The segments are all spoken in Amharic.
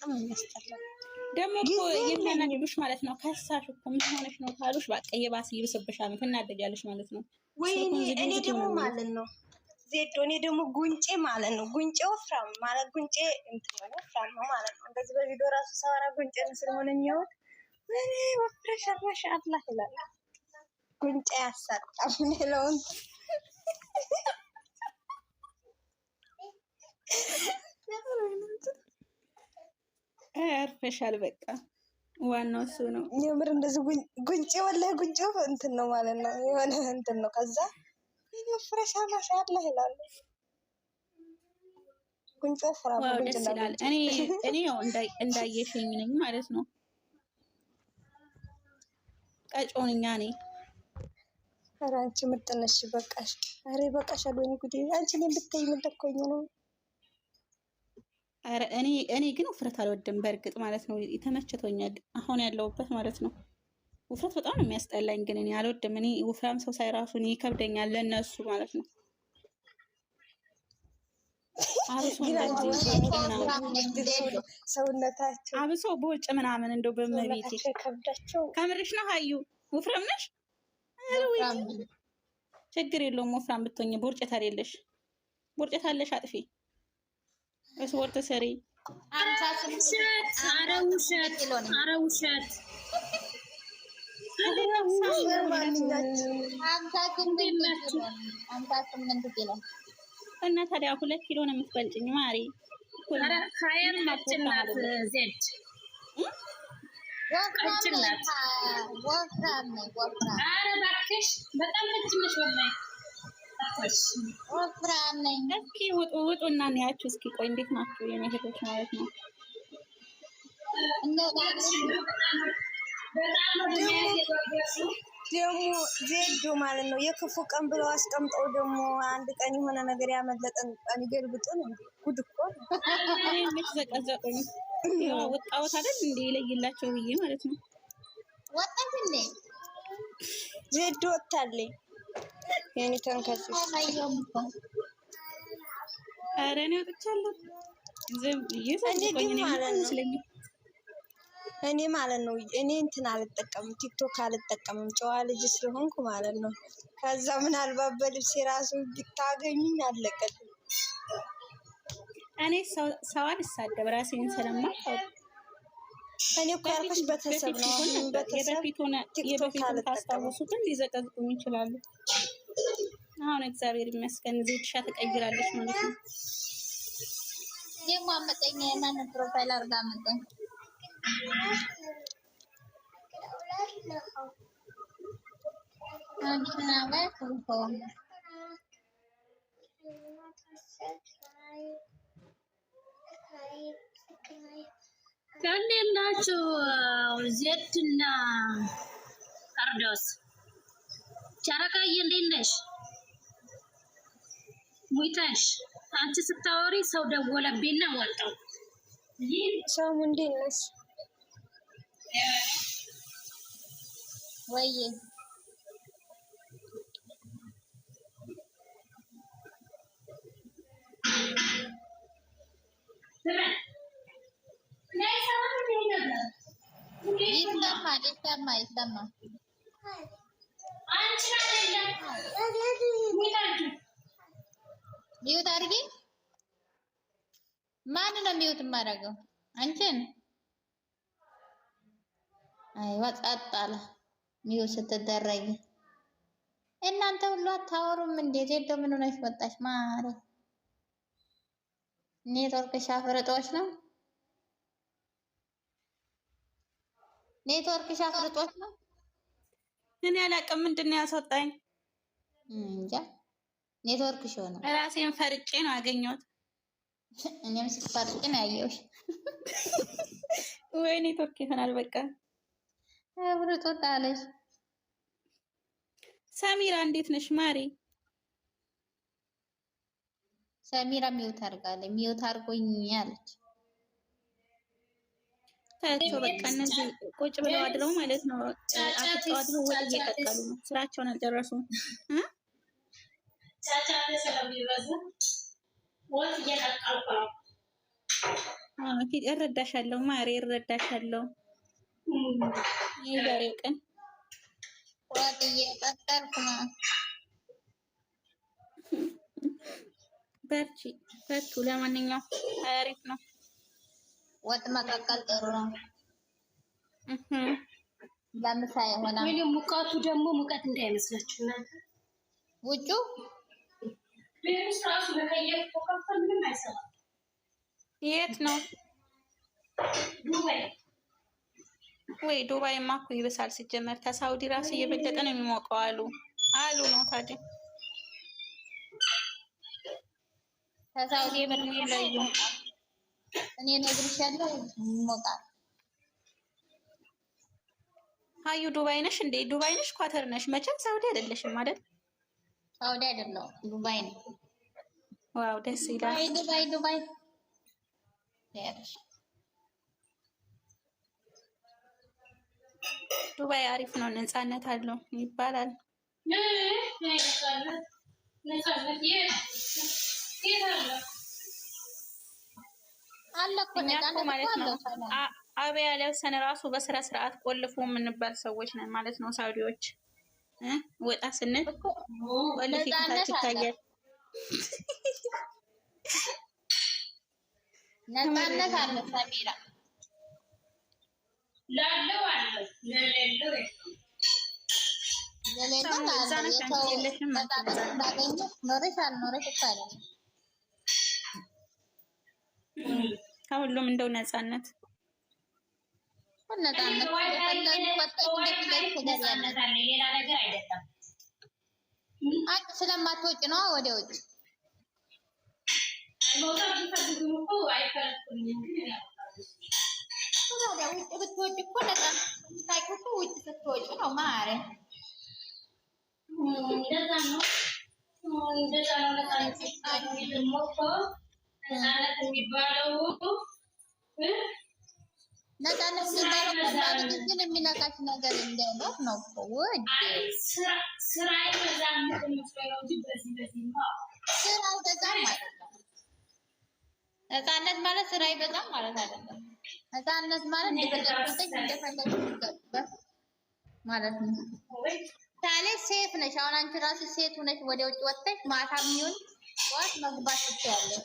በጣም የሚያስጠላው ደግሞ እኮ የሚያናድዱሽ ማለት ነው። ከሳሽ እኮ ምን ሆነሽ ነው ካሉሽ በቃ የባስ ይብስብሻል፣ ትናደጃለሽ ማለት ነው። ወይኔ እኔ ደግሞ ማለት ነው ዜዶ እኔ ደግሞ ጉንጬ ማለት ነው ጉንጬ ወፍራም ማለት ጉንጬ እንትን ነው ወፍራም ነው ማለት ነው። እንደዚህ በቪዲዮ ራሱ ሰዋራ ጉንጬ ስለሆነ የሚያወቅ እኔ ወፍረሻል ማሻአላህ ይላል። ጉንጬ ያሳጣም ለውን አርፈሻል በቃ ዋናው እሱ ነው። የምር እንደዚህ ጉንጬ ወላሂ ጉንጬ እንትን ነው ማለት ነው የሆነ እንትን ነው። ከዛ እኔ ወፍረሻል ማሻአላህ ይላል። ጉንጬ ወፍራም ጉንጬ ይላል። እኔ ያው እንዳየሽኝ ነኝ ማለት ነው። ቀጮንኛ ነኝ። ኧረ አንቺ ምርጥ ነሽ በቃሽ። ኧረ በቃሽ አሉኝ ጉዴ። አንቺ እኔን ብታይ ምን ደኮኝ ነው። ኧረ እኔ ግን ውፍረት አልወድም በእርግጥ ማለት ነው። ተመችቶኛል አሁን ያለውበት ማለት ነው። ውፍረት በጣም ነው የሚያስጠላኝ፣ ግን እኔ አልወድም። እኔ ወፍራም ሰው ሳይራሱ እኔ ይከብደኛል ለነሱ ማለት ነው። አብሶ በውጭ ምናምን እንደው በመቤቴ ከምርሽ ነው። ሀዩ ወፍራም ነሽ? ችግር የለውም ወፍራም ብትሆኝ ቦርጨት አይደለሽ። ቦርጨት አለሽ አጥፊ ስፖርት ሰሪ። ኧረ ውሸት እና ታዲያ 2 ኪሎ ነው የምትበልጭኝ ማሪ። ዜድ ኧረ እባክሽ በጣም ነች ወላሂ ወፍራም ነኝ። እስኪ ውጡ እና እንያችሁ እስኪ። ቆይ እንዴት ናችሁ የኔ እህቶች ማለት ነው? ደግሞ ዜዶ ማለት ነው የክፉ ቀን ብለው አስቀምጠው ደግሞ አንድ ቀን የሆነ ነገር ያመለጠን ቀን ይገልብጡን። እንዴ ጉድ እኮ የምትዘቀዘቁኝ ያው ወጣሁት አይደል እንዴ ይለይላቸው ብዬ ማለት ነው። ወጣት እንዴ ዜዶ ወጣለኝ የኔ ተንከስሽ። ኧረ እኔ ወጥቻለሁ። እኔ ማለት ነው እኔ እንትን አልጠቀምም፣ ቲክቶክ አልጠቀምም ጨዋ ልጅ ስለሆንኩ ማለት ነው። ከዛ ምናልባት በልብስ የራሱ ብታገኙኝ አለቀት። እኔ ሰው አልሳደብ ራሴን ስለማውቀው እኔ እኮ ያልኩሽ ቤተሰብ ነው። የበፊቱን ታስታውሱትን ሊዘቀዝቁኝ ይችላሉ። አሁን እግዚአብሔር ይመስገን ዜድሻ ተቀይራለች ማለት ነው። ደግሞ አመጠኛ የማን ፕሮፋይል አድርጋ አመጠኝ። እንዴት ናችሁ? ዜድ እና አርዶስ ጨረቃዬ እንዴት ነሽ? ሙይታሽ አንቺ ስታወሪ ሰው ደወለብኝና ወጣሁ። ሰው እንዴት ነሽ? ወይዬ ይሰማ ሚውት አድርጊ። ማን ነው ሚውት የማደርገው? አንቺን? አይዋ ጸጥ አለ ሚውት ስትደረጊ። እናንተ ሁሉ አታወሩም እንዴ? ዜዶ ምን ሆነሽ ወጣሽ? ማረ ኔትወርክ ሻፍርጦች ነው። ኔትወርክ ሻፍርጦች ነው። እኔ አላውቅም ምንድን ነው ያስወጣኝ? እንጃ ኔትወርክ ሾው ነው። ራሴን ፈርጬ ነው ያገኘሁት። እኔም ስትፈርጪ ነው ያየሁሽ። ወይ ኔትወርክ ይሆናል በቃ አብርጦ ጣለሽ። ሰሚራ እንዴት ነሽ ማሪ? ሰሚራ ሚውት አድርጋለች። ሚውት አድርጎኝ አለች። ታያቸው በቃ እነዚህ ቁጭ ብለው አድረው ማለት ነው። አፍጠው አድረው ወጥ እየቀቀሉ ነው። ስራቸውን አልጨረሱም። ቻቻ ስለሚበዛ ወጥ እየቀቀልኩ ነው። እረዳሻለሁ ማሬ እረዳሻለሁ። የዛሬው ቀን ወጥ እየቀጠልኩ ነው። በርቺ በርቱ። ለማንኛውም አሪፍ ነው። ወጥ መቀቀል ጥሩ ነው። ለምሳ ይሆናል። ወይ ሙቀቱ ደግሞ ሙቀት እንዳይመስላችሁ እናንተ ውጩ ቤሩስ ራሱ ለከየት ተከፈል ምንም አይሰራም። የት ነው? ዱባይ። ወይ ዱባይማ እኮ ይብሳል። ሲጀመር ከሳውዲ ራሱ እየበለጠ ነው የሚሞቀው አሉ ነው ታዲያ ከሳውዲ የበለጠ እኔ ነግሬሻለሁ ይሞቃል። አዩ ዱባይ ነሽ እንዴ? ዱባይ ነሽ ኳተር ነሽ? መቼም ሳውዲ አይደለሽም አይደል? ሳውዲ አይደለም ዱባይ ነው። ዋው ደስ ይላል። ዱባይ ዱባይ አሪፍ ነው። ነፃነት አለው ይባላል። እኛ እኮ ማለት ነው አበያ ለብሰን ራሱ በስነ ስርዓት ቆልፎ የምንባል ሰዎች ነን ማለት ነው። ሳውዲዎች ወጣ ስንል ቆልፍ ይታች ይታያል። ነፃነት አለ ሰሚራ ላለው አለ ለሌለው ከሁሉም እንደው ነፃነት ሌላ ነገር አይደለም። ስለማትወጪ ነው ወደ ውጭ ውጭ ብትወጪ እኮ ነፃነት እኮ ውጭ ስትወጪ ነው ማረ እንደዛ ነው። ነፃነት የሚባለው ነፃነት ግን የሚነካች ነገር እንዳይኖር ነው እኮ ውድ ስራ ይበዛል ነው እንጂ በዚህ ነው ስራ አይበዛም ማለት ነው። ነፃነት ማለት ስራ አይበዛም ማለት አይደለም። ነፃነት ማለት እንደፈለግሽ ማለት ነው። ታዲያ ሴት ነሽ። አሁን አንቺ ራስሽ ሴት ሆነሽ ወደ ውጭ ወጥተሽ ማታ የሚሆን ጠዋት መግባት ትችያለሽ።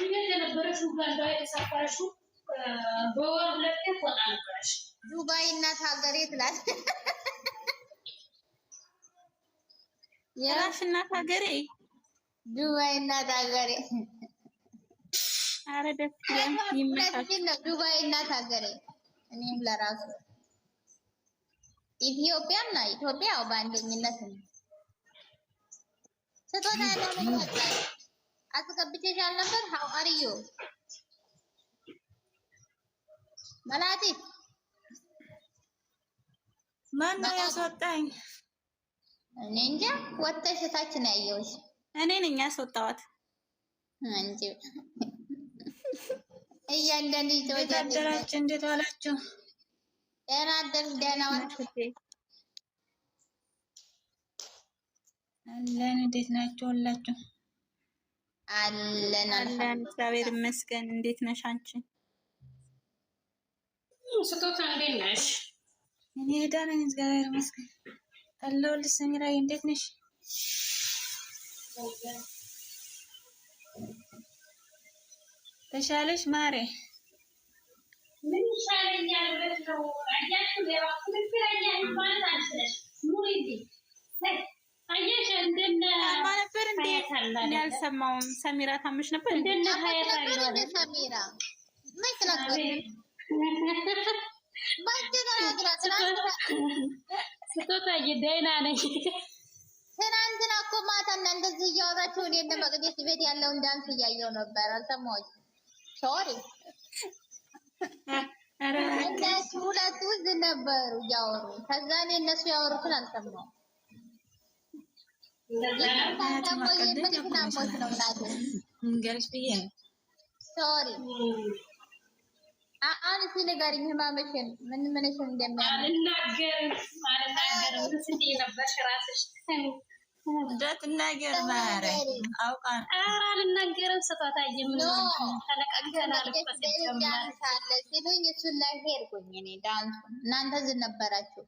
ቤት የነበረሽው ኡጋንዳ የተሳፈረሽው በወር 2 ወጣ ነበረሽ። ዱባይ እናት ሀገሬ ትላለች። የራሽ እናት ሀገሬ ዱባይ እናት ሀገሬ። ኧረ ደስ ይመጣል። ዱባይ እናት ሀገሬ። እኔም ለራሱ ኢትዮጵያም ና ኢትዮጵያ በአንደኝነት ነው። ስጦታ ያለው አስገብቼሻል ነበር። ሀው አርዩ መላቲ ማን ነው ያስወጣኝ? እኔ እንጃ። ወጥተሽ ታች ነው ያየሁሽ። እኔ ነኝ ያስወጣኋት እንጂ እያንዳንዱ ተወዳደራችሁ። እንዴት ዋላችሁ? ደህና አደርሽ? ደህና ዋልሽ? አለን። እንዴት ናችሁ ሁላችሁ? አለን አለን። እግዚአብሔር ይመስገን። እንዴት ነሽ አንቺ? ስጦታ እንዴት ነሽ? እኔ ደህና ነኝ እግዚአብሔር ይመስገን። አለሁልሽ። ሰሚራዬ እንዴት ነሽ? ተሻለሽ ማሬ? ምን ይሻለኛል ብለሽ ነው? አያችሁ ያው ትክክለኛ ማለት አልችልሽ ኑሪ እንዴ አየሽ እንደነ ነበር እንዴ? እኔ አልሰማሁም። ሰሚራ ታምሽ ነበር እንደነ ሀያት አለ ሰሚራ ስጦታ ደህና ነኝ። ትናንትና እኮ ማታና እንደዚህ እያወራችሁ እኔ እንደ መቅደስ ቤት ያለውን ዳንስ እያየሁ ነበር። አልሰማሁሽም። ሶሪ እነሱ ሁለቱ ውስጥ ነበሩ እያወሩ። ከዛ እኔ እነሱ ያወሩትን አልሰማሁም። እንገርሽ ብዬ ነው። ሶሪ አሁን እስኪ ንገሪኝ ህመምሽን ምን ምንሽን እንደሚያምር። አልናገርም ስትይ ነበርሽ እራስሽ እንዳትናገር ማረኝ አውቃን አልናገርም። ስፋታዬ ምን ተለቃቅተናል እኮ ሲሉኝ እሱን ላይ ሄድኩኝ እኔ ዳንሱን። እናንተ ዝም ነበራችሁ።